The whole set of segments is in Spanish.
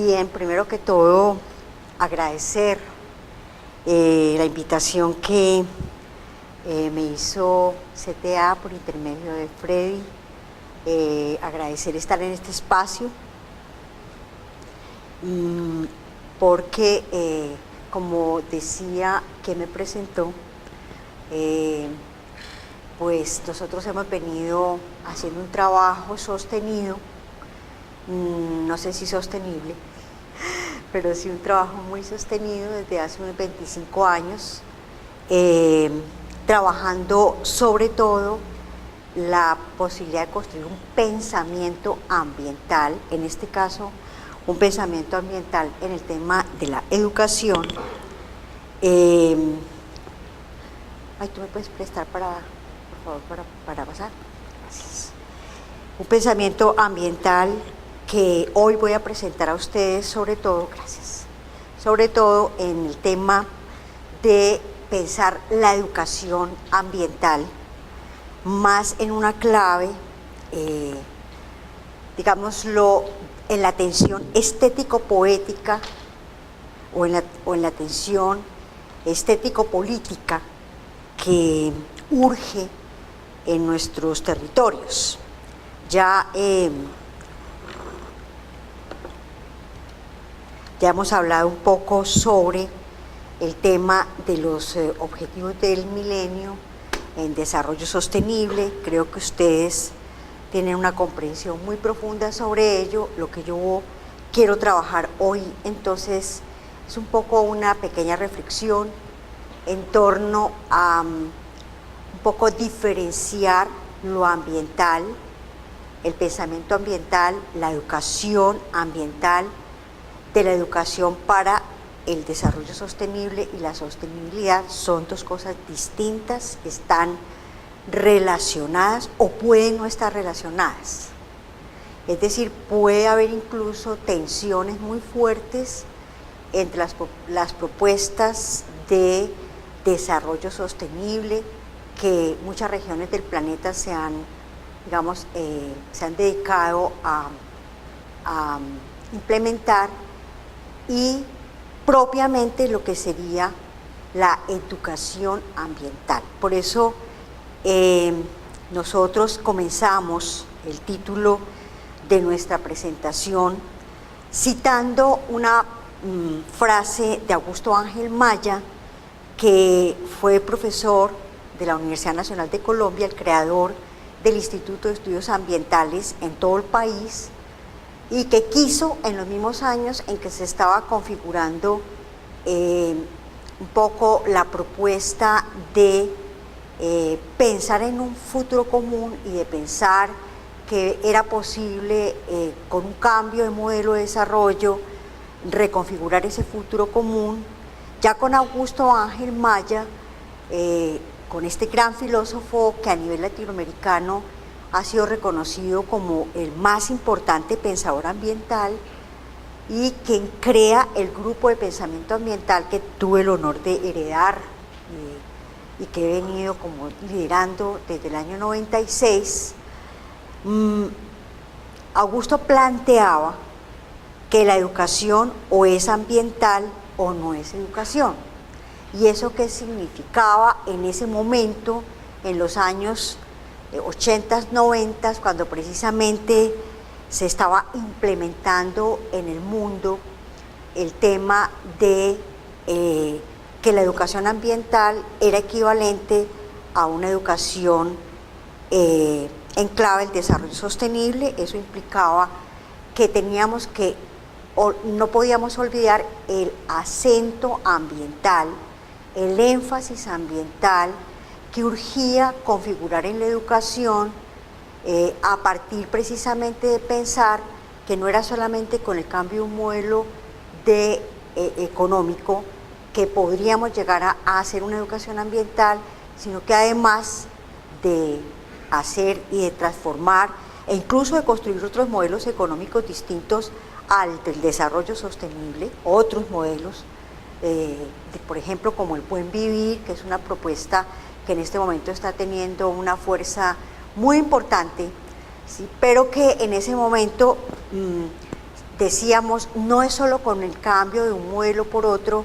Bien, primero que todo, agradecer la invitación que me hizo CTA por intermedio de Freddy, agradecer estar en este espacio, porque, como decía que me presentó, pues nosotros hemos venido haciendo un trabajo sostenido, no sé si sostenible, pero sí un trabajo muy sostenido desde hace unos 25 años, trabajando sobre todo la posibilidad de construir un pensamiento ambiental, en este caso un pensamiento ambiental en el tema de la educación. ¿Tú me puedes prestar por favor, para pasar? Gracias. Un pensamiento ambiental que hoy voy a presentar a ustedes, sobre todo en el tema de pensar la educación ambiental, más en una clave, digámoslo, en la tensión estético-poética o en la tensión estético-política que urge en nuestros territorios. Ya hemos hablado un poco sobre el tema de los objetivos del milenio en desarrollo sostenible. Creo que ustedes tienen una comprensión muy profunda sobre ello. Lo que yo quiero trabajar hoy, entonces, es un poco una pequeña reflexión en torno a un poco diferenciar lo ambiental, el pensamiento ambiental, la educación ambiental, de la educación para el desarrollo sostenible y la sostenibilidad. Son dos cosas distintas, están relacionadas o pueden no estar relacionadas. Es decir, puede haber incluso tensiones muy fuertes entre las propuestas de desarrollo sostenible que muchas regiones del planeta se han dedicado a implementar, y propiamente lo que sería la educación ambiental. Por eso nosotros comenzamos el título de nuestra presentación citando una frase de Augusto Ángel Maya, que fue profesor de la Universidad Nacional de Colombia, el creador del Instituto de Estudios Ambientales en todo el país, y que quiso, en los mismos años en que se estaba configurando un poco la propuesta de pensar en un futuro común y de pensar que era posible, con un cambio de modelo de desarrollo, reconfigurar ese futuro común. Ya con Augusto Ángel Maya, con este gran filósofo que a nivel latinoamericano ha sido reconocido como el más importante pensador ambiental y quien crea el grupo de pensamiento ambiental que tuve el honor de heredar y que he venido como liderando desde el año 96, Augusto planteaba que la educación o es ambiental o no es educación. ¿Y eso qué significaba en ese momento, en los años 80s, 90s, cuando precisamente se estaba implementando en el mundo el tema de que la educación ambiental era equivalente a una educación en clave del desarrollo sostenible? Eso implicaba que teníamos que, o no podíamos olvidar el acento ambiental, el énfasis ambiental que urgía configurar en la educación, a partir precisamente de pensar que no era solamente con el cambio de un modelo económico que podríamos llegar a hacer una educación ambiental, sino que además de hacer y de transformar e incluso de construir otros modelos económicos distintos al del desarrollo sostenible, otros modelos, por ejemplo, como el buen vivir, que es una propuesta que en este momento está teniendo una fuerza muy importante, ¿sí? Pero que en ese momento decíamos, no es solo con el cambio de un modelo por otro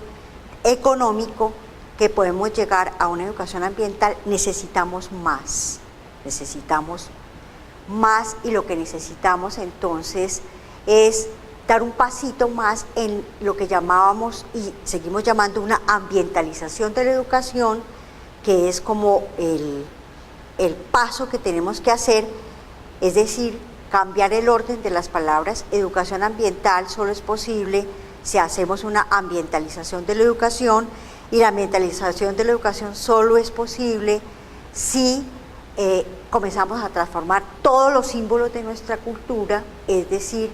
económico que podemos llegar a una educación ambiental, necesitamos más y lo que necesitamos entonces es dar un pasito más en lo que llamábamos y seguimos llamando una ambientalización de la educación, que es como el paso que tenemos que hacer, es decir, cambiar el orden de las palabras. Educación ambiental solo es posible si hacemos una ambientalización de la educación, y la ambientalización de la educación solo es posible si comenzamos a transformar todos los símbolos de nuestra cultura, es decir,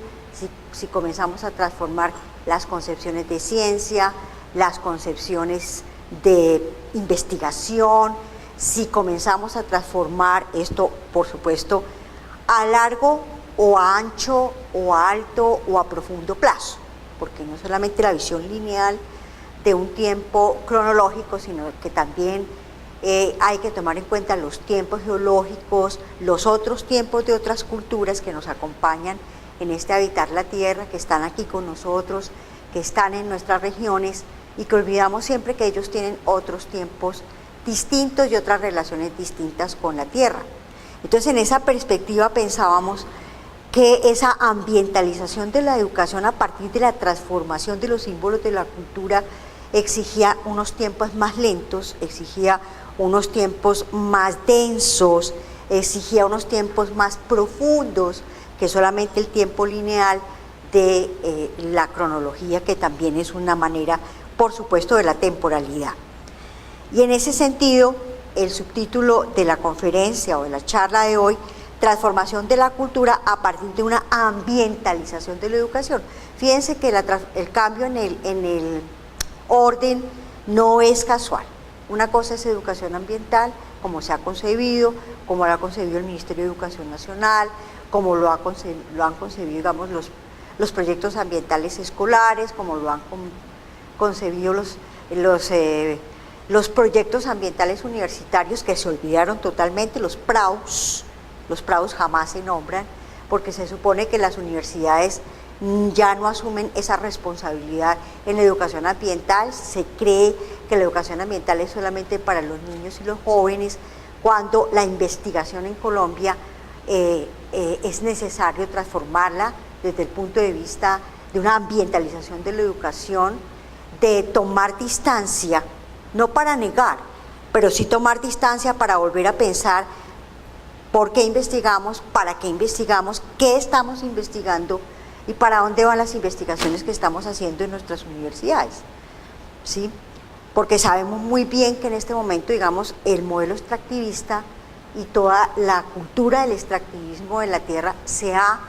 si comenzamos a transformar las concepciones de ciencia, las concepciones de investigación, si comenzamos a transformar esto, por supuesto, a largo o a ancho o a alto o a profundo plazo, porque no solamente la visión lineal de un tiempo cronológico, sino que también hay que tomar en cuenta los tiempos geológicos, los otros tiempos de otras culturas que nos acompañan en este habitar la tierra, que están aquí con nosotros, que están en nuestras regiones, y que olvidamos siempre que ellos tienen otros tiempos distintos y otras relaciones distintas con la tierra. Entonces, en esa perspectiva pensábamos que esa ambientalización de la educación a partir de la transformación de los símbolos de la cultura exigía unos tiempos más lentos, exigía unos tiempos más densos, exigía unos tiempos más profundos que solamente el tiempo lineal de la cronología, que también es una manera, por supuesto, de la temporalidad. Y en ese sentido, el subtítulo de la conferencia o de la charla de hoy, transformación de la cultura a partir de una ambientalización de la educación. Fíjense que el cambio en el orden no es casual. Una cosa es educación ambiental, como se ha concebido, como lo ha concebido el Ministerio de Educación Nacional, como lo han concebido, digamos, los proyectos ambientales escolares, como lo han concebido los proyectos ambientales universitarios, que se olvidaron totalmente, los PRAUs jamás se nombran, porque se supone que las universidades ya no asumen esa responsabilidad en la educación ambiental. Se cree que la educación ambiental es solamente para los niños y los jóvenes, cuando la investigación en Colombia es necesario transformarla desde el punto de vista de una ambientalización de la educación, de tomar distancia, no para negar, pero sí tomar distancia para volver a pensar por qué investigamos, para qué investigamos, qué estamos investigando y para dónde van las investigaciones que estamos haciendo en nuestras universidades, ¿sí? Porque sabemos muy bien que en este momento, digamos, el modelo extractivista y toda la cultura del extractivismo en la tierra se ha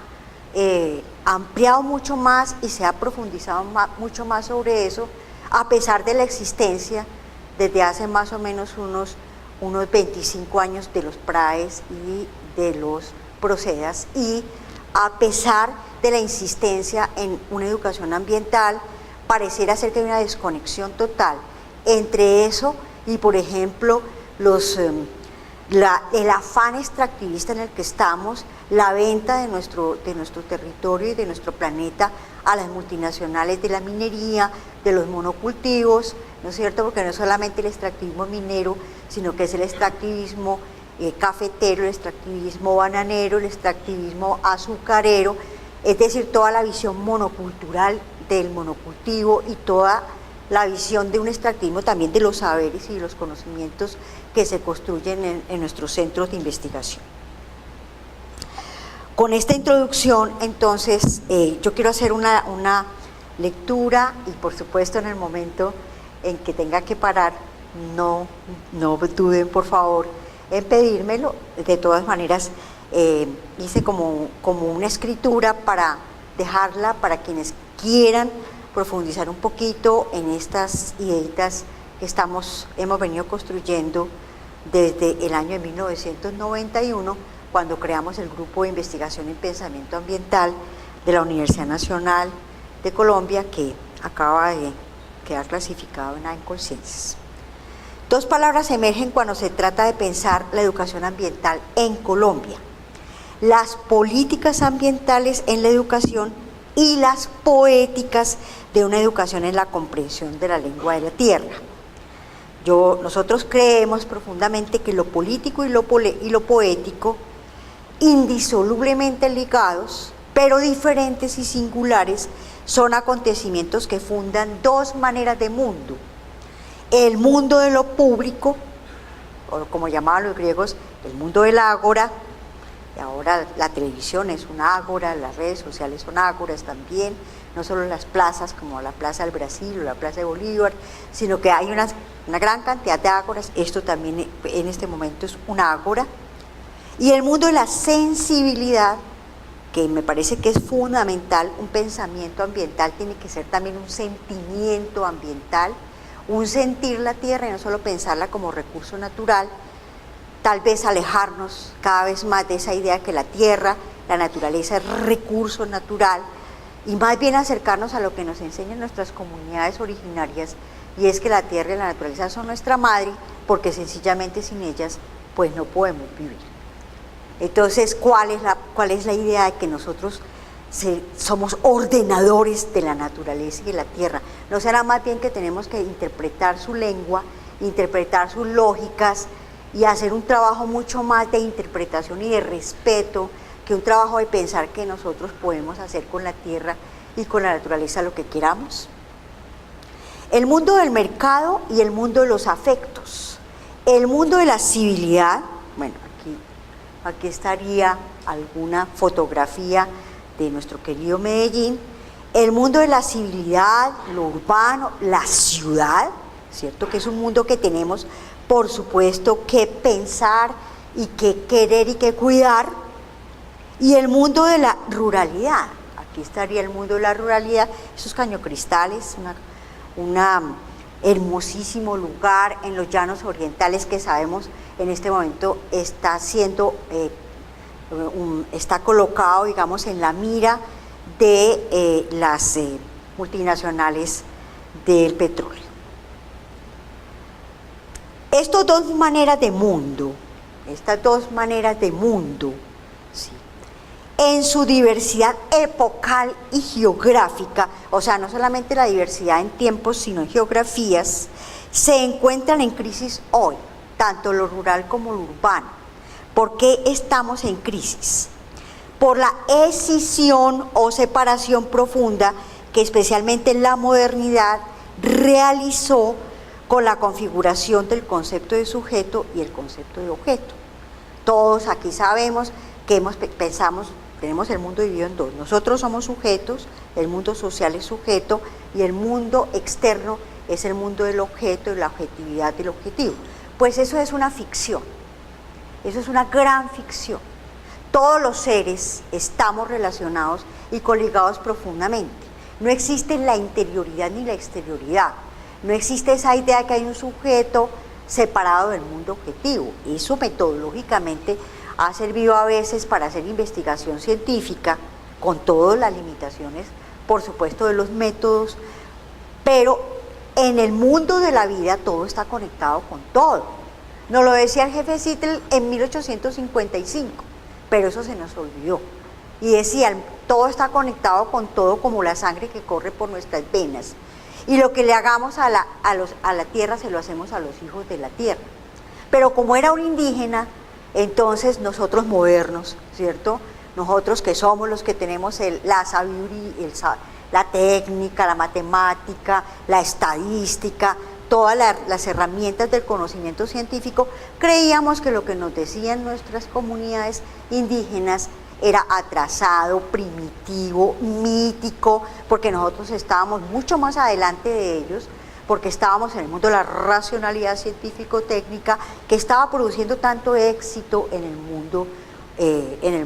ampliado mucho más y se ha profundizado mucho más sobre eso, a pesar de la existencia desde hace más o menos unos 25 años de los PRAES y de los PROCEDAS, y a pesar de la insistencia en una educación ambiental, pareciera ser que hay una desconexión total entre eso y, por ejemplo, el afán extractivista en el que estamos, la venta de nuestro territorio y de nuestro planeta a las multinacionales de la minería, de los monocultivos, ¿no es cierto? Porque no es solamente el extractivismo minero, sino que es el extractivismo cafetero, el extractivismo bananero, el extractivismo azucarero, es decir, toda la visión monocultural del monocultivo y toda la visión de un extractivismo también de los saberes y de los conocimientos que se construyen en nuestros centros de investigación. Con esta introducción, entonces, yo quiero hacer una lectura y, por supuesto, en el momento en que tenga que parar, no duden, por favor, en pedírmelo. De todas maneras, hice como una escritura para dejarla para quienes quieran profundizar un poquito en estas ideitas que hemos venido construyendo desde el año de 1991, cuando creamos el Grupo de Investigación en Pensamiento Ambiental de la Universidad Nacional de Colombia, que acaba de quedar clasificado en Conciencias. Dos palabras emergen cuando se trata de pensar la educación ambiental en Colombia: las políticas ambientales en la educación y las poéticas de una educación en la comprensión de la lengua de la tierra. Nosotros creemos profundamente que lo político y lo poético, indisolublemente ligados, pero diferentes y singulares, son acontecimientos que fundan dos maneras de mundo: el mundo de lo público, o como llamaban los griegos, el mundo del ágora. Y ahora la televisión es un ágora, las redes sociales son ágoras también, no solo las plazas como la Plaza del Brasil o la Plaza de Bolívar, sino que hay una gran cantidad de ágoras. Esto también en este momento es un ágora. Y el mundo de la sensibilidad, que me parece que es fundamental. Un pensamiento ambiental tiene que ser también un sentimiento ambiental, un sentir la tierra y no solo pensarla como recurso natural. Tal vez alejarnos cada vez más de esa idea que la tierra, la naturaleza es recurso natural, y más bien acercarnos a lo que nos enseñan nuestras comunidades originarias, y es que la tierra y la naturaleza son nuestra madre, porque sencillamente sin ellas pues no podemos vivir. Entonces, ¿cuál es la idea de que nosotros somos ordenadores de la naturaleza y de la tierra? ¿No será más bien que tenemos que interpretar su lengua, interpretar sus lógicas, y hacer un trabajo mucho más de interpretación y de respeto que un trabajo de pensar que nosotros podemos hacer con la tierra y con la naturaleza lo que queramos? El mundo del mercado y el mundo de los afectos. El mundo de la civilidad, bueno, aquí estaría alguna fotografía de nuestro querido Medellín. El mundo de la civilidad, lo urbano, la ciudad, ¿cierto? Que es un mundo que tenemos, por supuesto, que pensar y que querer y que cuidar. Y el mundo de la ruralidad, aquí estaría el mundo de la ruralidad, esos cañocristales, un hermosísimo lugar en los llanos orientales que sabemos en este momento está colocado, digamos, en la mira de las multinacionales del petróleo. Estas dos maneras de mundo, ¿sí?, en su diversidad epocal y geográfica, o sea, no solamente la diversidad en tiempos, sino en geografías, se encuentran en crisis hoy, tanto lo rural como lo urbano. ¿Por qué estamos en crisis? Por la escisión o separación profunda que especialmente la modernidad realizó con la configuración del concepto de sujeto y el concepto de objeto. Todos aquí sabemos que tenemos el mundo dividido en dos. Nosotros somos sujetos, el mundo social es sujeto, y el mundo externo es el mundo del objeto y la objetividad del objetivo. Pues eso es una ficción, eso es una gran ficción. Todos los seres estamos relacionados y coligados profundamente. No existe la interioridad ni la exterioridad. No existe esa idea de que hay un sujeto separado del mundo objetivo. Eso metodológicamente ha servido a veces para hacer investigación científica, con todas las limitaciones, por supuesto, de los métodos, pero en el mundo de la vida todo está conectado con todo. Nos lo decía el jefe Zittel en 1855, pero eso se nos olvidó. Y decía, todo está conectado con todo como la sangre que corre por nuestras venas. Y lo que le hagamos a la tierra se lo hacemos a los hijos de la tierra. Pero como era un indígena, entonces nosotros modernos, ¿cierto? Nosotros que somos los que tenemos la sabiduría, la técnica, la matemática, la estadística, todas las herramientas del conocimiento científico, creíamos que lo que nos decían nuestras comunidades indígenas era atrasado, primitivo, mítico, porque nosotros estábamos mucho más adelante de ellos, porque estábamos en el mundo de la racionalidad científico-técnica, que estaba produciendo tanto éxito en el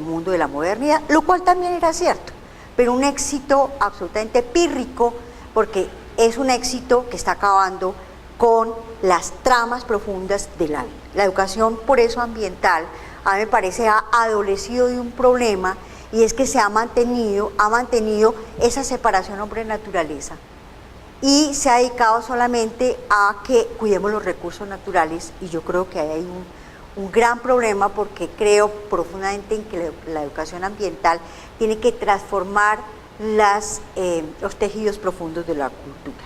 mundo de la modernidad, lo cual también era cierto, pero un éxito absolutamente pírrico, porque es un éxito que está acabando con las tramas profundas de la vida. La educación, por eso ambiental, a mí me parece ha adolecido de un problema, y es que se ha mantenido esa separación hombre-naturaleza, y se ha dedicado solamente a que cuidemos los recursos naturales, y yo creo que hay un gran problema, porque creo profundamente en que la educación ambiental tiene que transformar los tejidos profundos de la cultura.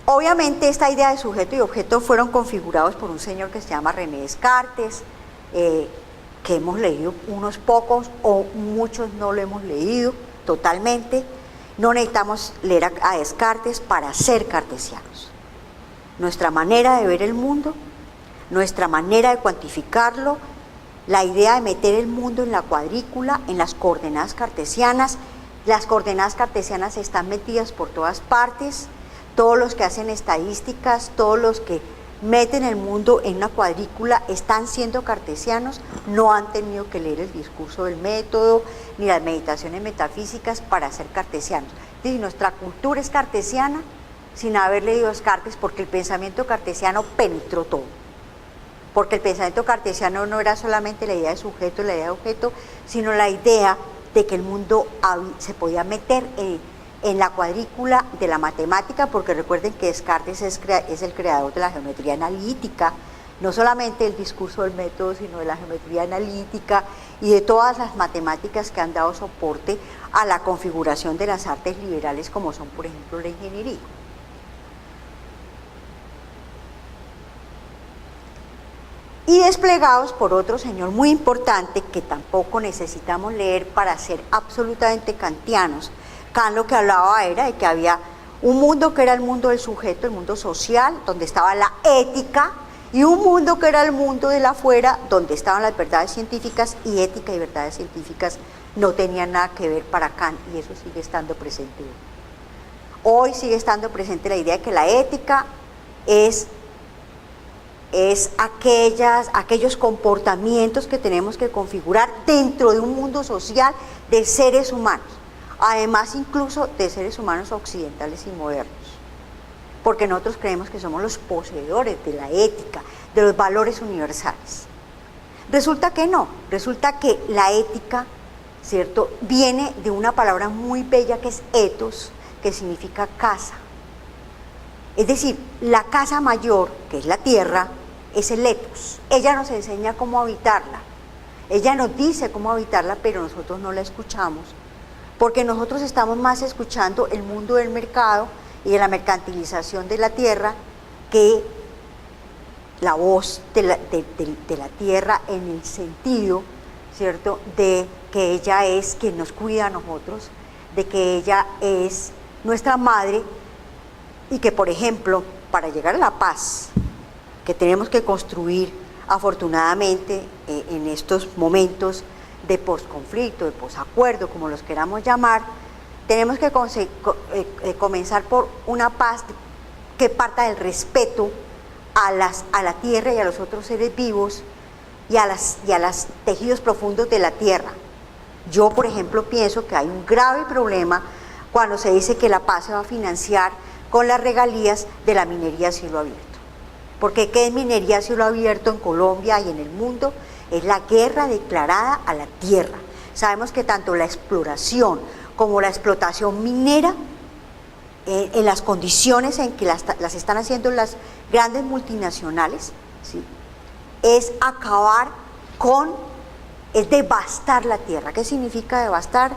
Obviamente esta idea de sujeto y objeto fueron configurados por un señor que se llama René Descartes, que hemos leído unos pocos o muchos no lo hemos leído totalmente. No necesitamos leer a Descartes para ser cartesianos. Nuestra manera de ver el mundo, nuestra manera de cuantificarlo, la idea de meter el mundo en la cuadrícula, en las coordenadas cartesianas. Las coordenadas cartesianas están metidas por todas partes. Todos los que hacen estadísticas, todos los que meten el mundo en una cuadrícula están siendo cartesianos, no han tenido que leer el discurso del método ni las meditaciones metafísicas para ser cartesianos. Es decir, nuestra cultura es cartesiana sin haber leído Descartes, porque el pensamiento cartesiano penetró todo. Porque el pensamiento cartesiano no era solamente la idea de sujeto y la idea de objeto, sino la idea de que el mundo se podía meter en la cuadrícula de la matemática, porque recuerden que Descartes es el creador de la geometría analítica, no solamente del discurso del método, sino de la geometría analítica y de todas las matemáticas que han dado soporte a la configuración de las artes liberales, como son, por ejemplo, la ingeniería. Y desplegados por otro señor muy importante que tampoco necesitamos leer para ser absolutamente kantianos. Kant lo que hablaba era de que había un mundo que era el mundo del sujeto, el mundo social, donde estaba la ética, y un mundo que era el mundo del afuera, donde estaban las verdades científicas, y ética y verdades científicas no tenían nada que ver para Kant, y eso sigue estando presente hoy. Hoy sigue estando presente la idea de que la ética es aquellos comportamientos que tenemos que configurar dentro de un mundo social de seres humanos. Además incluso de seres humanos occidentales y modernos, porque nosotros creemos que somos los poseedores de la ética, de los valores universales. Resulta que no, resulta que la ética, ¿cierto?, viene de una palabra muy bella que es ethos, que significa casa. Es decir, la casa mayor, que es la tierra, es el ethos. Ella nos enseña cómo habitarla, ella nos dice cómo habitarla, pero nosotros no la escuchamos, porque nosotros estamos más escuchando el mundo del mercado y de la mercantilización de la tierra que la voz de la tierra, en el sentido, ¿cierto?, de que ella es quien nos cuida a nosotros, de que ella es nuestra madre, y que, por ejemplo, para llegar a la paz que tenemos que construir afortunadamente en estos momentos de posconflicto, de posacuerdo, como los queramos llamar, tenemos que comenzar por una paz que parta del respeto a la tierra y a los otros seres vivos y a los tejidos profundos de la tierra. Yo, por ejemplo, pienso que hay un grave problema cuando se dice que la paz se va a financiar con las regalías de la minería a cielo abierto. Porque ¿qué es minería a cielo abierto en Colombia y en el mundo? Es la guerra declarada a la tierra. Sabemos que tanto la exploración como la explotación minera, en las condiciones en que las están haciendo las grandes multinacionales, ¿sí?, es es devastar la tierra. ¿Qué significa devastar?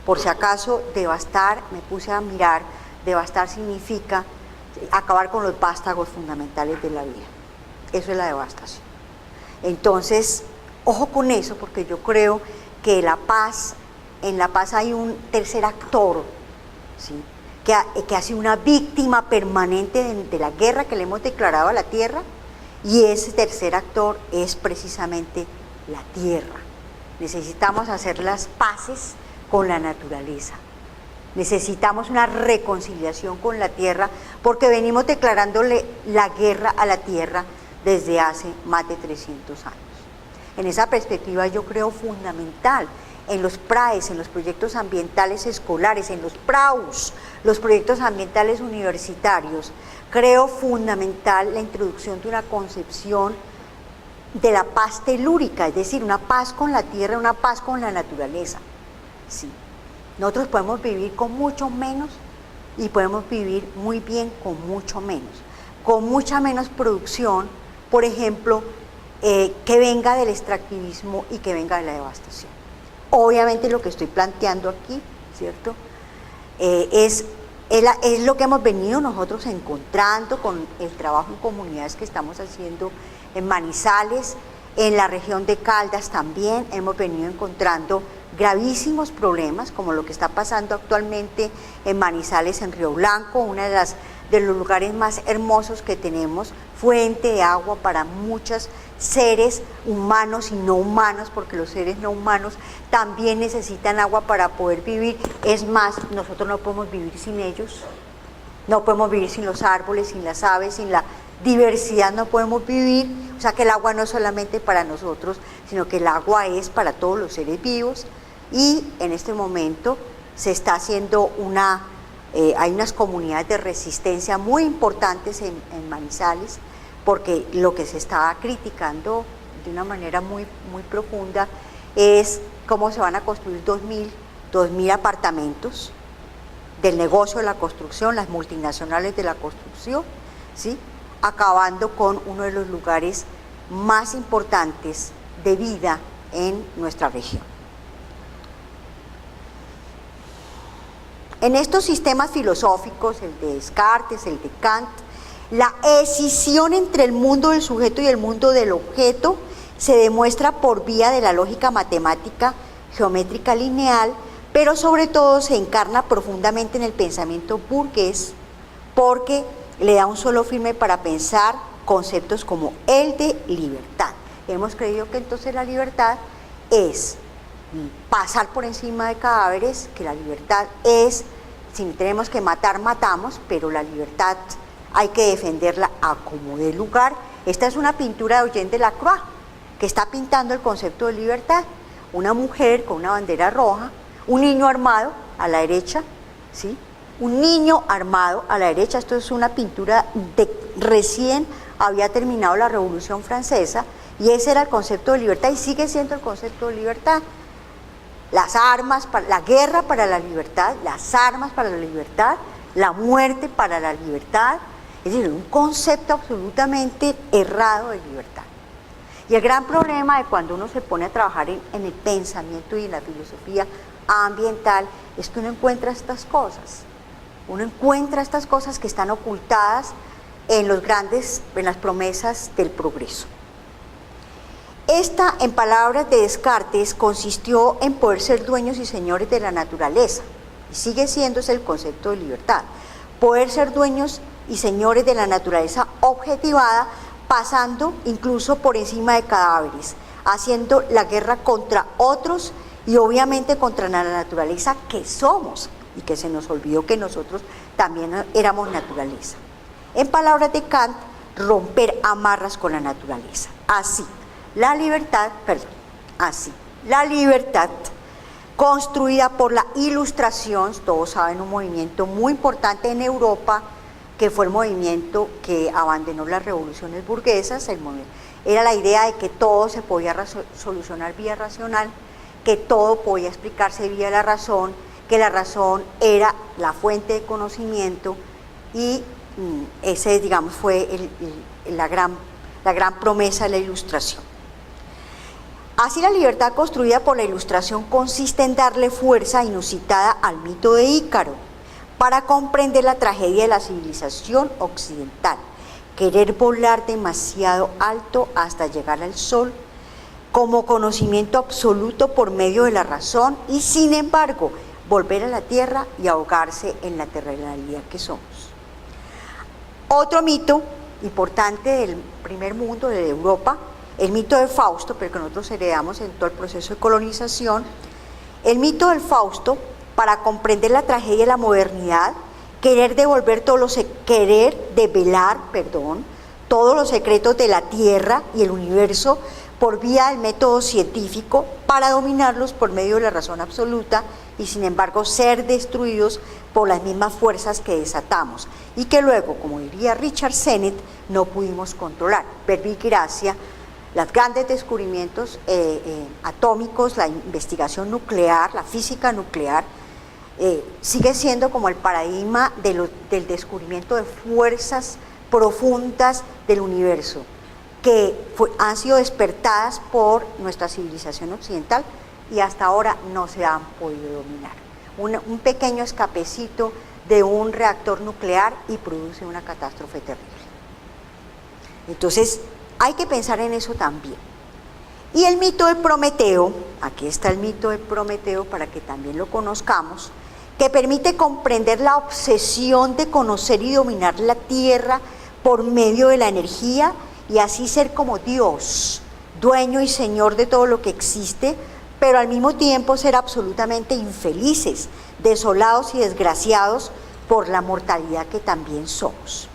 Por si acaso, devastar, me puse a mirar, devastar significa acabar con los vástagos fundamentales de la vida. Eso es la devastación. Entonces, ojo con eso, porque yo creo que en la paz hay un tercer actor, ¿sí?, que ha sido una víctima permanente de la guerra que le hemos declarado a la tierra, y ese tercer actor es precisamente la tierra. Necesitamos hacer las paces con la naturaleza. Necesitamos una reconciliación con la tierra, porque venimos declarándole la guerra a la tierra desde hace más de 300 años. En esa perspectiva yo creo fundamental en los PRAES, en los proyectos ambientales escolares, en los PRAUS, los proyectos ambientales universitarios, creo fundamental la introducción de una concepción de la paz telúrica, es decir, una paz con la tierra, una paz con la naturaleza. Sí. Nosotros podemos vivir con mucho menos y podemos vivir muy bien con mucho mucha menos producción, por ejemplo, que venga del extractivismo y que venga de la devastación. Obviamente lo que estoy planteando aquí, ¿cierto? Es lo que hemos venido nosotros encontrando con el trabajo en comunidades que estamos haciendo en Manizales, en la región de Caldas también hemos venido encontrando gravísimos problemas, como lo que está pasando actualmente en Manizales, en Río Blanco, una de los lugares más hermosos que tenemos, fuente de agua para muchos seres humanos y no humanos, porque los seres no humanos también necesitan agua para poder vivir. Es más, nosotros no podemos vivir sin ellos, no podemos vivir sin los árboles, sin las aves, sin la diversidad no podemos vivir. O sea que el agua no es solamente para nosotros, sino que el agua es para todos los seres vivos. Y en este momento se está haciendo hay unas comunidades de resistencia muy importantes en Manizales, porque lo que se está criticando de una manera muy, muy profunda es cómo se van a construir 2.000 apartamentos del negocio de la construcción, las multinacionales de la construcción, ¿sí? Acabando con uno de los lugares más importantes de vida en nuestra región. En estos sistemas filosóficos, el de Descartes, el de Kant, la escisión entre el mundo del sujeto y el mundo del objeto se demuestra por vía de la lógica matemática geométrica lineal, pero sobre todo se encarna profundamente en el pensamiento burgués, porque le da un solo firme para pensar conceptos como el de libertad. Hemos creído que entonces la libertad es pasar por encima de cadáveres, que la libertad es, si tenemos que matar, matamos, pero la libertad hay que defenderla a como dé lugar. Esta es una pintura de Eugène Delacroix, que está pintando el concepto de libertad. Una mujer con una bandera roja, un niño armado a la derecha, ¿sí? Un niño armado a la derecha. Esto es una pintura de recién había terminado la Revolución Francesa, y ese era el concepto de libertad y sigue siendo el concepto de libertad. Las armas, la guerra para la libertad, las armas para la libertad, la muerte para la libertad, es decir, un concepto absolutamente errado de libertad. Y el gran problema de cuando uno se pone a trabajar en el pensamiento y en la filosofía ambiental es que uno encuentra estas cosas. Uno encuentra estas cosas que están ocultadas en las promesas del progreso. Esta, en palabras de Descartes, consistió en poder ser dueños y señores de la naturaleza, y sigue siendo ese el concepto de libertad, poder ser dueños y señores de la naturaleza objetivada, pasando incluso por encima de cadáveres, haciendo la guerra contra otros y obviamente contra la naturaleza que somos, y que se nos olvidó que nosotros también éramos naturaleza. En palabras de Kant, romper amarras con la naturaleza. La libertad, construida por la Ilustración, todos saben, un movimiento muy importante en Europa, que fue el movimiento que abandonó las revoluciones burguesas. Era la idea de que todo se podía solucionar vía racional, que todo podía explicarse vía la razón, que la razón era la fuente de conocimiento, y ese, digamos, fue la gran promesa de la Ilustración. Así, la libertad construida por la Ilustración consiste en darle fuerza inusitada al mito de Ícaro para comprender la tragedia de la civilización occidental, querer volar demasiado alto hasta llegar al sol como conocimiento absoluto por medio de la razón y, sin embargo, volver a la tierra y ahogarse en la terrenalidad que somos. Otro mito importante del primer mundo, de Europa, el mito de Fausto, pero que nosotros heredamos en todo el proceso de colonización. El mito del Fausto, para comprender la tragedia de la modernidad, querer develar todos los secretos de la Tierra y el universo por vía del método científico, para dominarlos por medio de la razón absoluta y, sin embargo, ser destruidos por las mismas fuerzas que desatamos y que luego, como diría Richard Sennett, no pudimos controlar. Verbigracia, los grandes descubrimientos atómicos, la investigación nuclear, la física nuclear, sigue siendo como el paradigma del descubrimiento de fuerzas profundas del universo, que han sido despertadas por nuestra civilización occidental y hasta ahora no se han podido dominar. Un pequeño escapecito de un reactor nuclear y produce una catástrofe terrible. Entonces, hay que pensar en eso también. Y el mito de Prometeo, aquí está el mito de Prometeo para que también lo conozcamos, que permite comprender la obsesión de conocer y dominar la tierra por medio de la energía y así ser como Dios, dueño y señor de todo lo que existe, pero al mismo tiempo ser absolutamente infelices, desolados y desgraciados por la mortalidad que también somos.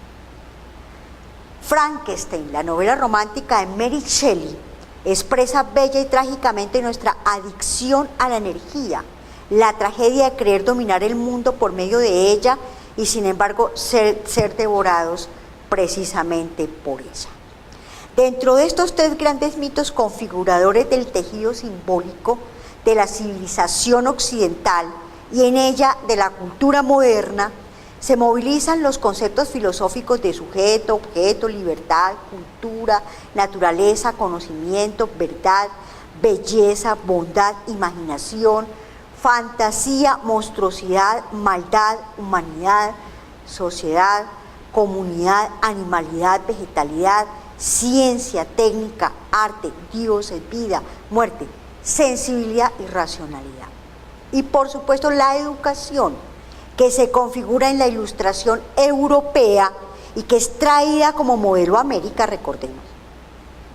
Frankenstein, la novela romántica de Mary Shelley, expresa bella y trágicamente nuestra adicción a la energía, la tragedia de creer dominar el mundo por medio de ella y sin embargo ser devorados precisamente por ella. Dentro de estos tres grandes mitos configuradores del tejido simbólico de la civilización occidental y en ella de la cultura moderna, se movilizan los conceptos filosóficos de sujeto, objeto, libertad, cultura, naturaleza, conocimiento, verdad, belleza, bondad, imaginación, fantasía, monstruosidad, maldad, humanidad, sociedad, comunidad, animalidad, vegetalidad, ciencia, técnica, arte, dioses, vida, muerte, sensibilidad y racionalidad. Y por supuesto la educación, que se configura en la ilustración europea y que es traída como modelo a América, recordemos,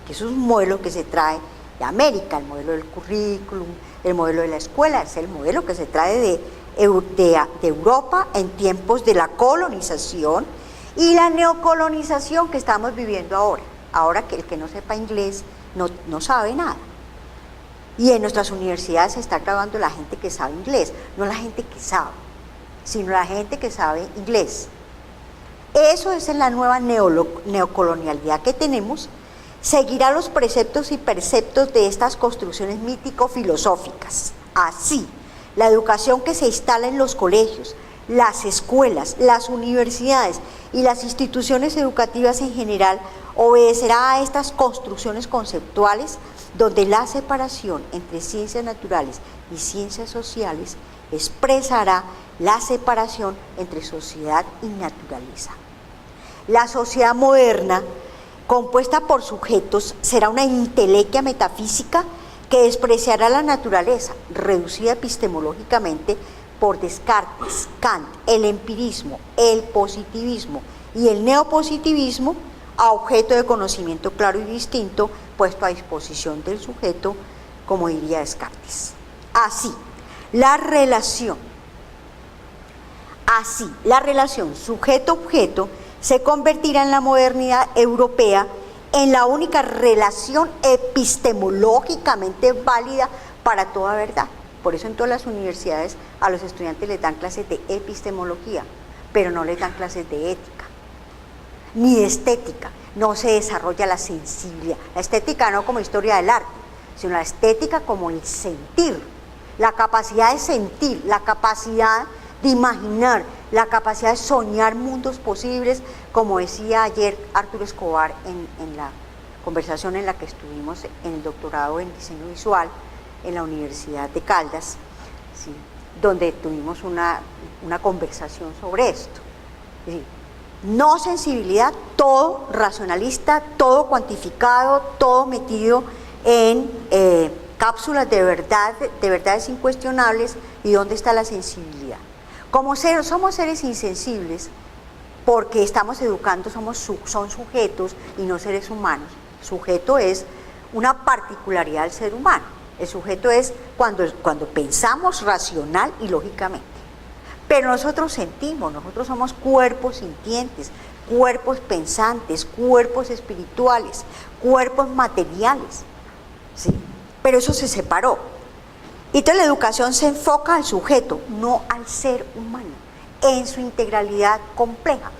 que es un modelo que se trae de América, el modelo del currículum, el modelo de la escuela, es el modelo que se trae de Europa en tiempos de la colonización y la neocolonización que estamos viviendo ahora que el que no sepa inglés no sabe nada. Y en nuestras universidades se está graduando la gente que sabe inglés, no la gente que sabe, sino la gente que sabe inglés. Eso es en la nueva neocolonialidad que tenemos, seguirá los preceptos y perceptos de estas construcciones mítico-filosóficas. Así, la educación que se instala en los colegios, las escuelas, las universidades y las instituciones educativas en general obedecerá a estas construcciones conceptuales donde la separación entre ciencias naturales y ciencias sociales expresará la separación entre sociedad y naturaleza. La sociedad moderna, compuesta por sujetos, será una entelequia metafísica que despreciará la naturaleza, reducida epistemológicamente por Descartes, Kant, el empirismo, el positivismo y el neopositivismo, a objeto de conocimiento claro y distinto, puesto a disposición del sujeto, como diría Descartes. Así, la relación sujeto-objeto se convertirá en la modernidad europea en la única relación epistemológicamente válida para toda verdad. Por eso en todas las universidades a los estudiantes les dan clases de epistemología, pero no les dan clases de ética, ni de estética. No se desarrolla la sensibilidad. La estética no como historia del arte, sino la estética como el sentir, la capacidad de sentir, la capacidad de imaginar, la capacidad de soñar mundos posibles, como decía ayer Arturo Escobar en la conversación en la que estuvimos en el doctorado en diseño visual en la Universidad de Caldas, ¿sí?, donde tuvimos una conversación sobre esto. Es decir, no sensibilidad, todo racionalista, todo cuantificado, todo metido en cápsulas de verdades incuestionables. ¿Y dónde está la sensibilidad? Como somos seres insensibles, porque estamos educando, son sujetos y no seres humanos. Sujeto es una particularidad del ser humano. El sujeto es cuando pensamos racional y lógicamente. Pero nosotros sentimos, nosotros somos cuerpos sintientes, cuerpos pensantes, cuerpos espirituales, cuerpos materiales, ¿sí? Pero eso se separó. Y entonces la educación se enfoca al sujeto, no al ser humano, en su integralidad compleja,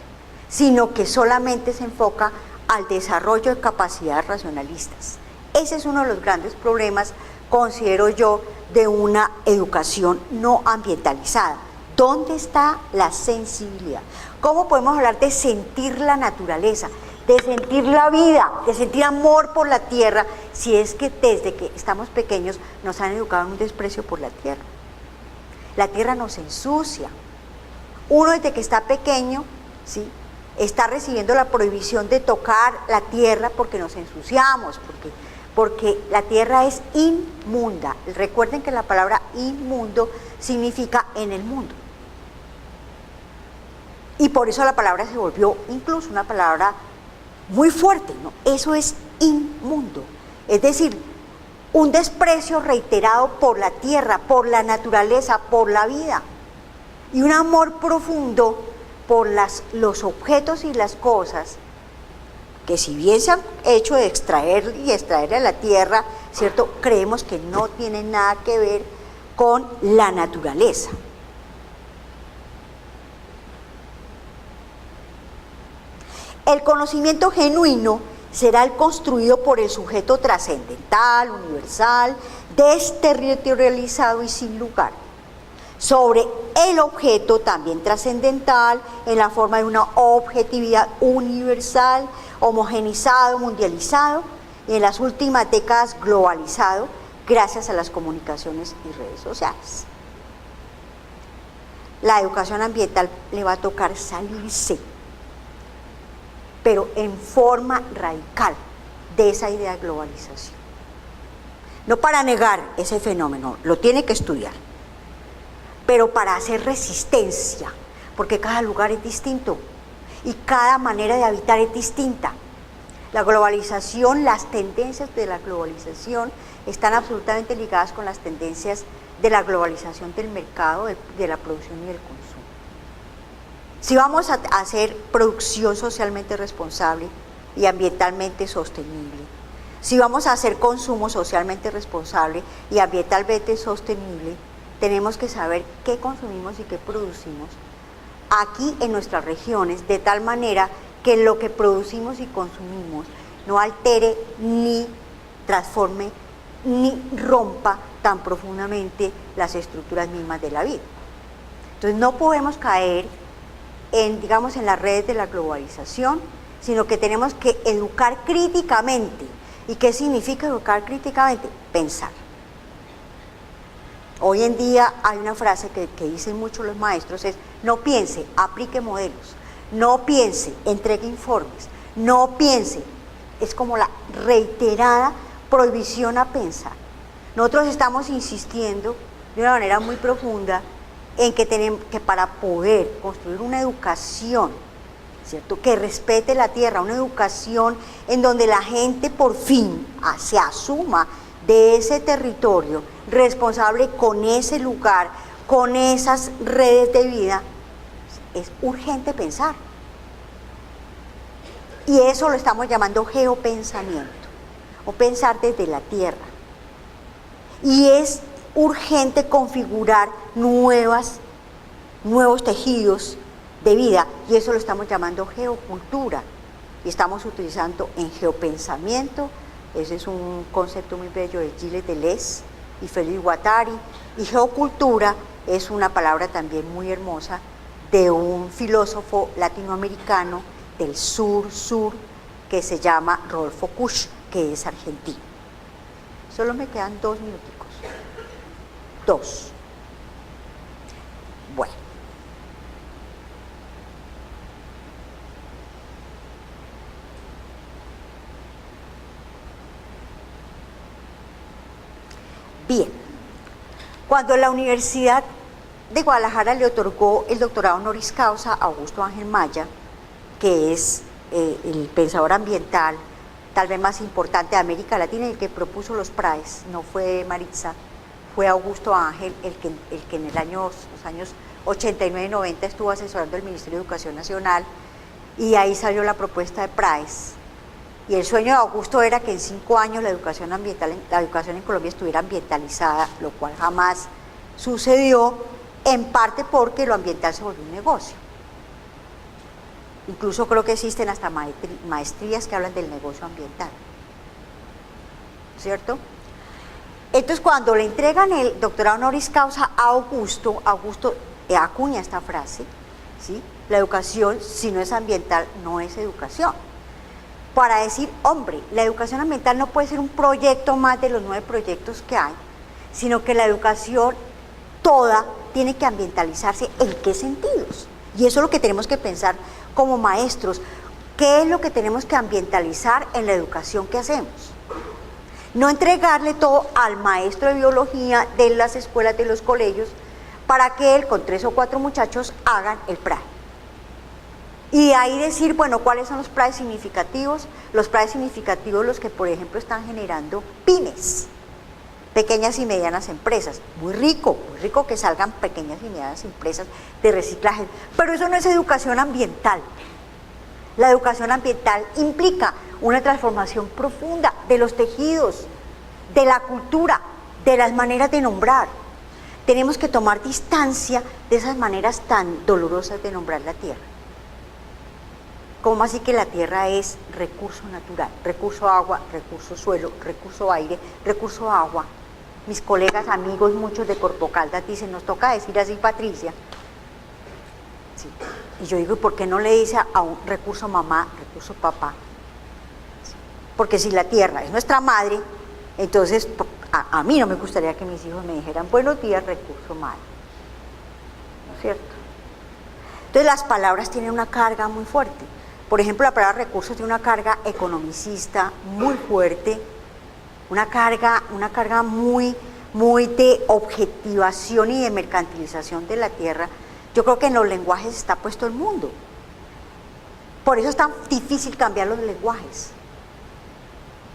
sino que solamente se enfoca al desarrollo de capacidades racionalistas. Ese es uno de los grandes problemas, considero yo, de una educación no ambientalizada. ¿Dónde está la sensibilidad? ¿Cómo podemos hablar de sentir la naturaleza? de sentir la vida, de sentir amor por la tierra, si es que desde que estamos pequeños nos han educado en un desprecio por la tierra? La tierra nos ensucia. Uno desde que está pequeño, ¿sí?, está recibiendo la prohibición de tocar la tierra porque nos ensuciamos, porque la tierra es inmunda. Recuerden que la palabra inmundo significa en el mundo. Y por eso la palabra se volvió incluso una palabra muy fuerte, ¿no? Eso es inmundo. Es decir, un desprecio reiterado por la tierra, por la naturaleza, por la vida. Y un amor profundo por los objetos y las cosas que, si bien se han hecho de extraer y extraer a la tierra, ¿cierto?, creemos que no tienen nada que ver con la naturaleza. El conocimiento genuino será el construido por el sujeto trascendental, universal, desterritorializado y sin lugar, sobre el objeto también trascendental en la forma de una objetividad universal, homogenizado, mundializado y en las últimas décadas globalizado gracias a las comunicaciones y redes sociales. La educación ambiental le va a tocar salirse, pero en forma radical, de esa idea de globalización. No para negar ese fenómeno, lo tiene que estudiar, pero para hacer resistencia, porque cada lugar es distinto y cada manera de habitar es distinta. La globalización, las tendencias de la globalización están absolutamente ligadas con las tendencias de la globalización del mercado, de la producción y del consumo. Si vamos a hacer producción socialmente responsable y ambientalmente sostenible, si vamos a hacer consumo socialmente responsable y ambientalmente sostenible, tenemos que saber qué consumimos y qué producimos aquí en nuestras regiones, de tal manera que lo que producimos y consumimos no altere ni transforme ni rompa tan profundamente las estructuras mismas de la vida. Entonces no podemos caer en, digamos, en las redes de la globalización, sino que tenemos que educar críticamente. ¿Y qué significa educar críticamente? Pensar. Hoy en día hay una frase que dicen mucho los maestros, es: no piense, aplique modelos, no piense, entregue informes, no piense. Es como la reiterada prohibición a pensar. Nosotros estamos insistiendo de una manera muy profunda en que tenemos que, para poder construir una educación, ¿cierto?, que respete la tierra, una educación en donde la gente por fin se asuma de ese territorio, responsable con ese lugar, con esas redes de vida, es urgente pensar. Y eso lo estamos llamando geopensamiento, o pensar desde la tierra. Y es urgente configurar nuevos tejidos de vida, y eso lo estamos llamando geocultura. Y estamos utilizando en geopensamiento, ese es un concepto muy bello de Gilles Deleuze y Félix Guattari, y geocultura es una palabra también muy hermosa de un filósofo latinoamericano del sur, que se llama Rodolfo Kusch, que es argentino. Solo me quedan 2 minuticos. 2. Bueno. Bien. Cuando la Universidad de Guadalajara le otorgó el doctorado honoris causa a Augusto Ángel Maya, que es el pensador ambiental tal vez más importante de América Latina y el que propuso los PRAES, no fue Maritza, fue Augusto Ángel el que en los años 89 y 90 estuvo asesorando el Ministerio de Educación Nacional, y ahí salió la propuesta de PRAES. Y el sueño de Augusto era que en 5 años la educación en Colombia estuviera ambientalizada, lo cual jamás sucedió, en parte porque lo ambiental se volvió un negocio. Incluso creo que existen hasta maestrías que hablan del negocio ambiental, ¿cierto? Entonces, cuando le entregan el doctorado honoris causa a Augusto acuña esta frase, ¿sí? La educación, si no es ambiental, no es educación. para decir, hombre, la educación ambiental no puede ser un proyecto más de los 9 proyectos que hay, sino que la educación toda tiene que ambientalizarse. ¿En qué sentidos? Y eso es lo que tenemos que pensar como maestros. ¿Qué es lo que tenemos que ambientalizar en la educación que hacemos? No entregarle todo al maestro de biología de las escuelas, de los colegios, para que él con 3 o 4 muchachos hagan el PRAE. Y ahí decir, bueno, ¿cuáles son los PRAE significativos? Los PRAE significativos, los que por ejemplo están generando pymes, pequeñas y medianas empresas. Muy rico que salgan pequeñas y medianas empresas de reciclaje, pero eso no es educación ambiental. La educación ambiental implica una transformación profunda de los tejidos, de la cultura, de las maneras de nombrar. Tenemos que tomar distancia de esas maneras tan dolorosas de nombrar la tierra. ¿Cómo así que la tierra es recurso natural? Recurso agua, recurso suelo, recurso aire, recurso agua. Mis colegas, amigos, muchos de Corpo Caldas dicen, nos toca decir así, Patricia. Sí. Y yo digo, ¿por qué no le dice a un recurso mamá, recurso papá? Sí. Porque si la tierra es nuestra madre, entonces a mí no me gustaría que mis hijos me dijeran, buenos días, recurso madre. ¿No es cierto? Entonces las palabras tienen una carga muy fuerte. Por ejemplo, la palabra recursos tiene una carga economicista muy fuerte, una carga muy de objetivación y de mercantilización de la tierra. Yo creo que en los lenguajes está puesto el mundo. Por eso es tan difícil cambiar los lenguajes.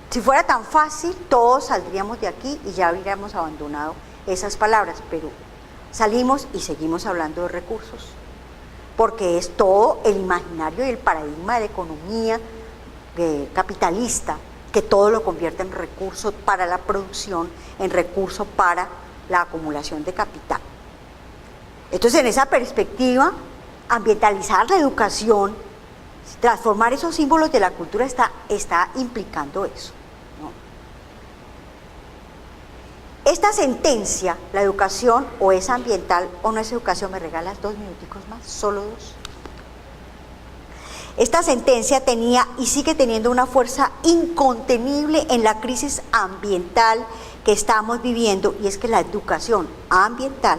Si fuera tan fácil, todos saldríamos de aquí y ya habríamos abandonado esas palabras, pero salimos y seguimos hablando de recursos, porque es todo el imaginario y el paradigma de la economía capitalista, que todo lo convierte en recurso para la producción, en recurso para la acumulación de capital. Entonces, en esa perspectiva, ambientalizar la educación, transformar esos símbolos de la cultura está implicando eso, ¿no? Esta sentencia, la educación o es ambiental o no es educación, ¿me regalas 2 minuticos más? Solo 2. Esta sentencia tenía y sigue teniendo una fuerza incontenible en la crisis ambiental que estamos viviendo, y es que la educación ambiental,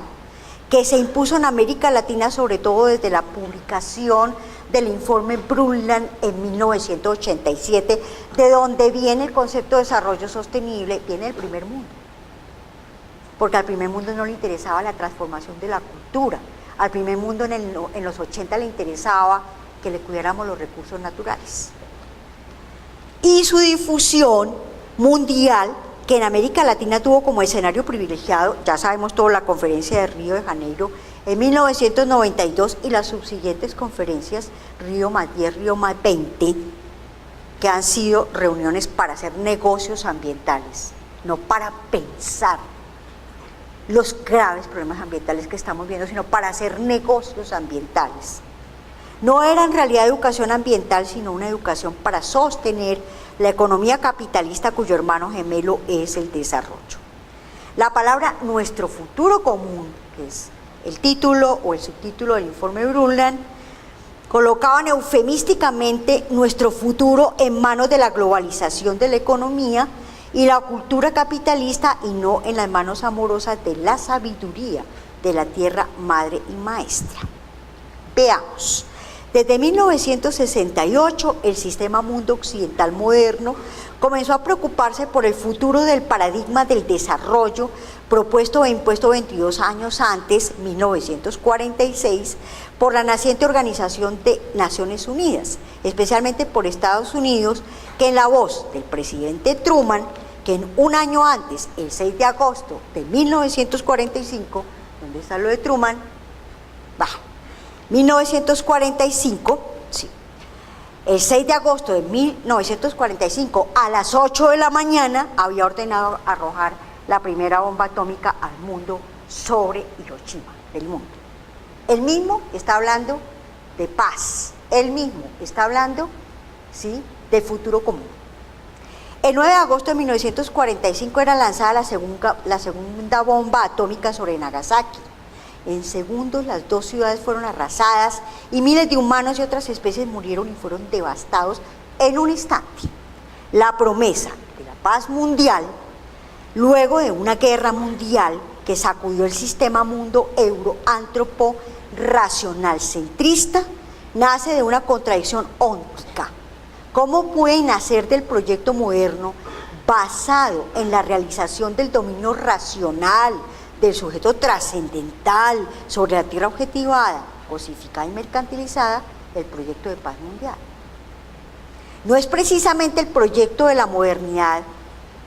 que se impuso en América Latina sobre todo desde la publicación del informe Brundtland en 1987, de donde viene el concepto de desarrollo sostenible, viene del primer mundo. Porque al primer mundo no le interesaba la transformación de la cultura, al primer mundo en los 80 le interesaba que le cuidáramos los recursos naturales. Y su difusión mundial, que en América Latina tuvo como escenario privilegiado, ya sabemos todo, la conferencia de Río de Janeiro en 1992 y las subsiguientes conferencias, Río más 10, Río más 20, que han sido reuniones para hacer negocios ambientales, no para pensar los graves problemas ambientales que estamos viendo, sino para hacer negocios ambientales. No era en realidad educación ambiental, sino una educación para sostener la economía capitalista cuyo hermano gemelo es el desarrollo. La palabra nuestro futuro común, que es el título o el subtítulo del informe Brundtland, colocaban eufemísticamente nuestro futuro en manos de la globalización de la economía y la cultura capitalista, y no en las manos amorosas de la sabiduría de la tierra madre y maestra. Veamos. Desde 1968, el sistema mundo occidental moderno comenzó a preocuparse por el futuro del paradigma del desarrollo propuesto e impuesto 22 años antes, 1946, por la naciente Organización de Naciones Unidas, especialmente por Estados Unidos, que en la voz del presidente Truman, que en un año antes, el 6 de agosto de 1945, ¿dónde está lo de Truman? 1945, sí. El 6 de agosto de 1945 a las 8 de la mañana había ordenado arrojar la primera bomba atómica al mundo sobre Hiroshima, del mundo. Él mismo está hablando de paz, él mismo está hablando, ¿sí?, del futuro común. El 9 de agosto de 1945 era lanzada la segunda bomba atómica sobre Nagasaki. En segundos las 2 ciudades fueron arrasadas y miles de humanos y otras especies murieron y fueron devastados en un instante la promesa de la paz mundial luego de una guerra mundial que sacudió el sistema mundo euroantropo racional centrista, nace de una contradicción óntica. ¿Cómo puede nacer del proyecto moderno basado en la realización del dominio racional del sujeto trascendental sobre la tierra objetivada, cosificada y mercantilizada, el proyecto de paz mundial? No es precisamente el proyecto de la modernidad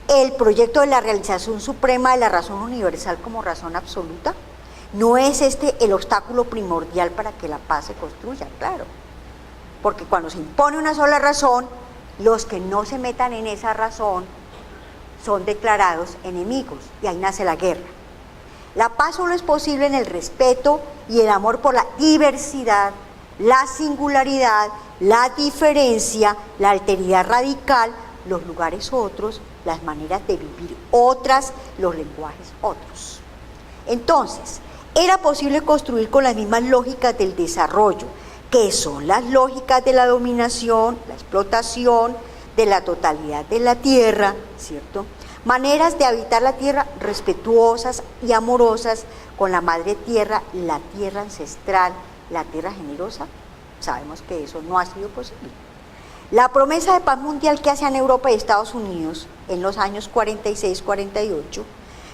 el proyecto de la realización suprema de la razón universal como razón absoluta. No es este el obstáculo primordial para que la paz se construya, claro, porque cuando se impone una sola razón, los que no se metan en esa razón son declarados enemigos y ahí nace la guerra. La paz solo es posible en el respeto y el amor por la diversidad, la singularidad, la diferencia, la alteridad radical, los lugares otros, las maneras de vivir otras, los lenguajes otros. Entonces, era posible construir con las mismas lógicas del desarrollo, que son las lógicas de la dominación, la explotación, de la totalidad de la tierra, ¿cierto? Maneras de habitar la tierra respetuosas y amorosas con la madre tierra, la tierra ancestral, la tierra generosa. Sabemos que eso no ha sido posible. La promesa de paz mundial que hacían Europa y Estados Unidos en los años 46-48,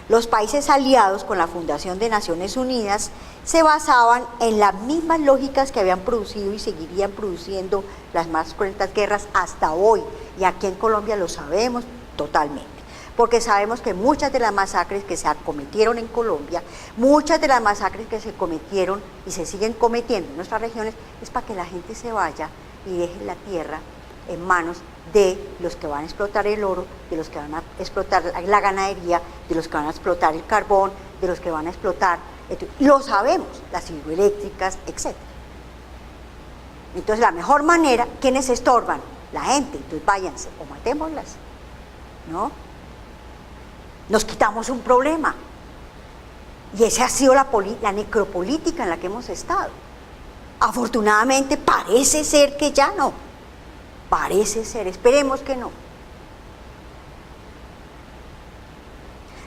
los países aliados con la fundación de Naciones Unidas se basaban en las mismas lógicas que habían producido y seguirían produciendo las más cruentas guerras hasta hoy. Y aquí en Colombia lo sabemos totalmente, porque sabemos que muchas de las masacres que se cometieron en Colombia, muchas de las masacres que se cometieron y se siguen cometiendo en nuestras regiones, es para que la gente se vaya y deje la tierra en manos de los que van a explotar el oro, de los que van a explotar la ganadería, de los que van a explotar el carbón, de los que van a explotar, lo sabemos, las hidroeléctricas, etc. Entonces la mejor manera, ¿quiénes estorban? La gente, entonces váyanse o matémoslas, ¿no? Nos quitamos un problema. Y esa ha sido la necropolítica en la que hemos estado. Afortunadamente parece ser que ya no. Parece ser, esperemos que no.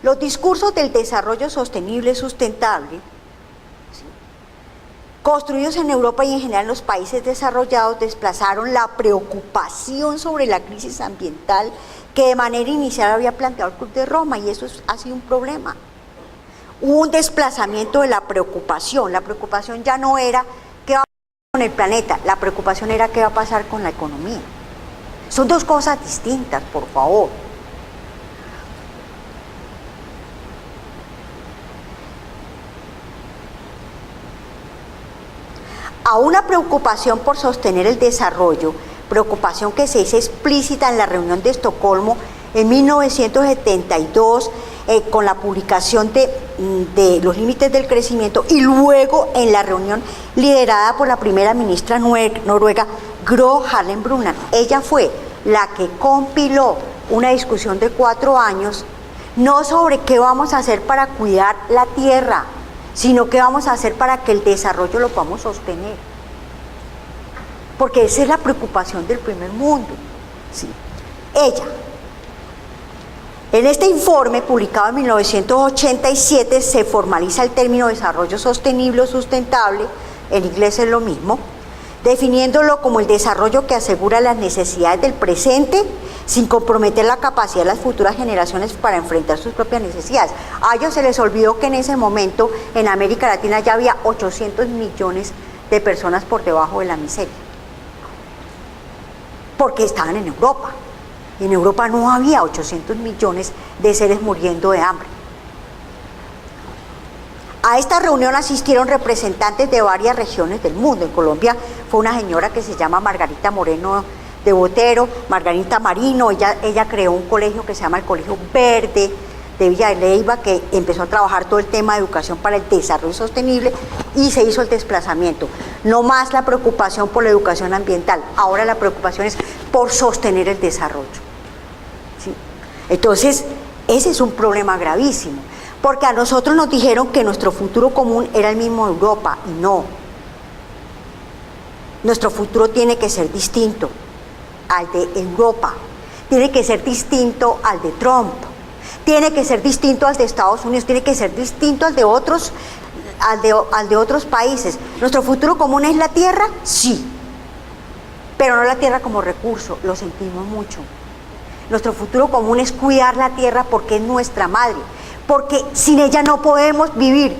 Los discursos del desarrollo sostenible sustentable, ¿sí?, construidos en Europa y en general en los países desarrollados, desplazaron la preocupación sobre la crisis ambiental que de manera inicial había planteado el Club de Roma, y eso ha sido un problema. Hubo un desplazamiento de la preocupación ya no era qué va a pasar con el planeta, la preocupación era qué va a pasar con la economía. Son dos cosas distintas, por favor. A una preocupación por sostener el desarrollo, preocupación que se hizo explícita en la reunión de Estocolmo en 1972, con la publicación de los límites del crecimiento, y luego en la reunión liderada por la primera ministra noruega, Gro Harlem Brundtland. Ella fue la que compiló una discusión de 4 años, no sobre qué vamos a hacer para cuidar la tierra, sino qué vamos a hacer para que el desarrollo lo podamos sostener. Porque esa es la preocupación del primer mundo. ¿Sí? Ella, en este informe publicado en 1987, se formaliza el término desarrollo sostenible o sustentable, en inglés es lo mismo, definiéndolo como el desarrollo que asegura las necesidades del presente sin comprometer la capacidad de las futuras generaciones para enfrentar sus propias necesidades. A ellos se les olvidó que en ese momento en América Latina ya había 800 millones de personas por debajo de la miseria, porque estaban en Europa. En Europa no había 800 millones de seres muriendo de hambre. A esta reunión asistieron representantes de varias regiones del mundo. En Colombia fue una señora que se llama Margarita Moreno de Botero, Margarita Marino. Ella creó un colegio que se llama el Colegio Verde de Villa de Leyva, que empezó a trabajar todo el tema de educación para el desarrollo sostenible, y se hizo el desplazamiento. No más la preocupación por la educación ambiental, ahora la preocupación es por sostener el desarrollo. ¿Sí? Entonces, ese es un problema gravísimo, porque a nosotros nos dijeron que nuestro futuro común era el mismo de Europa, y no. Nuestro futuro tiene que ser distinto. al de Europa, tiene que ser distinto al de Trump, tiene que ser distinto al de Estados Unidos, tiene que ser distinto al de otros, al de otros países. ¿Nuestro futuro común es la tierra? Sí, pero no la tierra como recurso, lo sentimos mucho. Nuestro futuro común es cuidar la tierra porque es nuestra madre, porque sin ella no podemos vivir.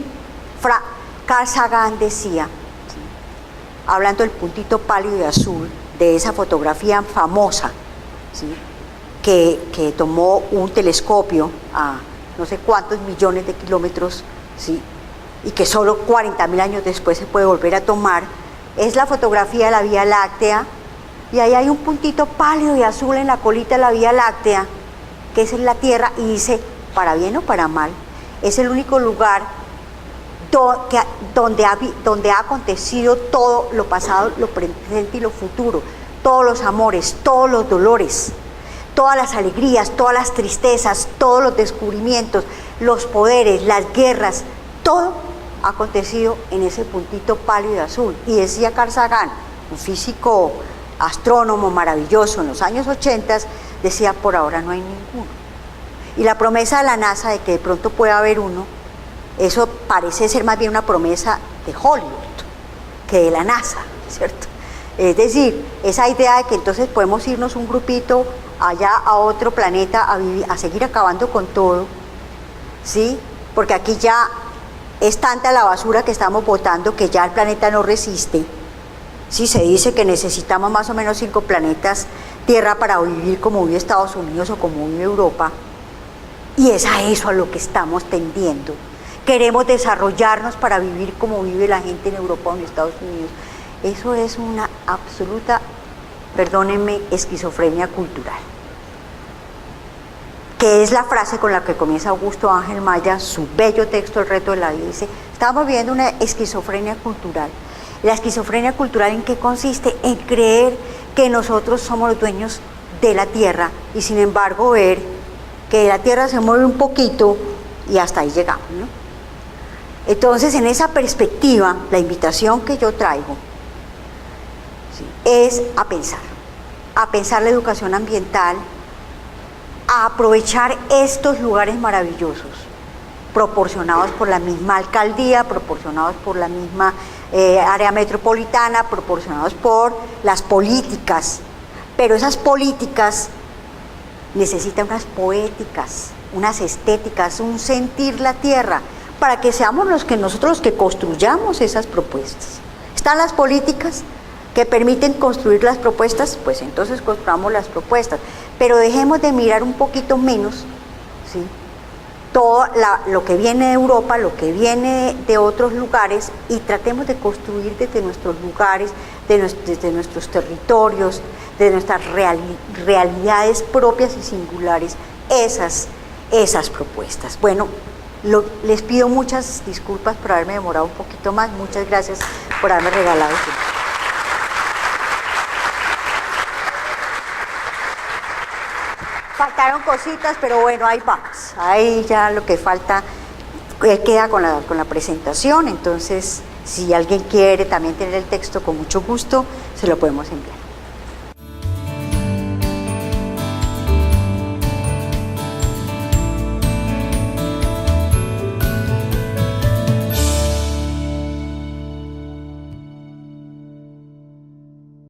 Carl Sagan decía, ¿sí?, hablando del puntito pálido y azul, de esa fotografía famosa, ¿sí?, que tomó un telescopio a no sé cuántos millones de kilómetros, ¿sí?, y que solo 40.000 años después se puede volver a tomar, es la fotografía de la Vía Láctea, y ahí hay un puntito pálido y azul en la colita de la Vía Láctea, que es en la Tierra, y dice, para bien o para mal, es el único lugar donde ha acontecido todo lo pasado, lo presente y lo futuro, todos los amores, todos los dolores, todas las alegrías, todas las tristezas, todos los descubrimientos, los poderes, las guerras, todo ha acontecido en ese puntito pálido y azul. Y decía Carl Sagan, un físico astrónomo maravilloso en los años 80, decía, por ahora no hay ninguno. Y la promesa de la NASA de que de pronto pueda haber uno, eso parece ser más bien una promesa de Hollywood que de la NASA, ¿cierto? Es decir, esa idea de que entonces podemos irnos un grupito allá a otro planeta a seguir acabando con todo, ¿sí? Porque aquí ya es tanta la basura que estamos botando que ya el planeta no resiste. Sí, se dice que necesitamos más o menos 5 planetas Tierra para vivir como vive Estados Unidos o como vive Europa. Y es a eso a lo que estamos tendiendo. Queremos desarrollarnos para vivir como vive la gente en Europa o en Estados Unidos. Eso es una absoluta, perdónenme, esquizofrenia cultural. Que es la frase con la que comienza Augusto Ángel Maya, su bello texto, El reto de la vida. Dice, estamos viviendo una esquizofrenia cultural. La esquizofrenia cultural, ¿en qué consiste? En creer que nosotros somos los dueños de la tierra y sin embargo ver que la tierra se mueve un poquito y hasta ahí llegamos, ¿no? Entonces, en esa perspectiva, la invitación que yo traigo, ¿sí?, es a pensar la educación ambiental, a aprovechar estos lugares maravillosos, proporcionados por la misma alcaldía, proporcionados por la misma área metropolitana, proporcionados por las políticas, pero esas políticas necesitan unas poéticas, unas estéticas, un sentir la tierra, para que seamos nosotros los que construyamos esas propuestas. ¿Están las políticas que permiten construir las propuestas? Pues entonces construyamos las propuestas, pero dejemos de mirar un poquito menos, ¿sí?, todo lo que viene de Europa, lo que viene de otros lugares, y tratemos de construir desde nuestros lugares, desde nuestros territorios, de nuestras realidades propias y singulares, esas propuestas. Bueno, les pido muchas disculpas por haberme demorado un poquito más, muchas gracias por haberme regalado el tiempo. Faltaron cositas, pero bueno, ahí vamos. Ahí ya lo que falta queda con la presentación. Entonces, si alguien quiere también tener el texto, con mucho gusto, se lo podemos enviar.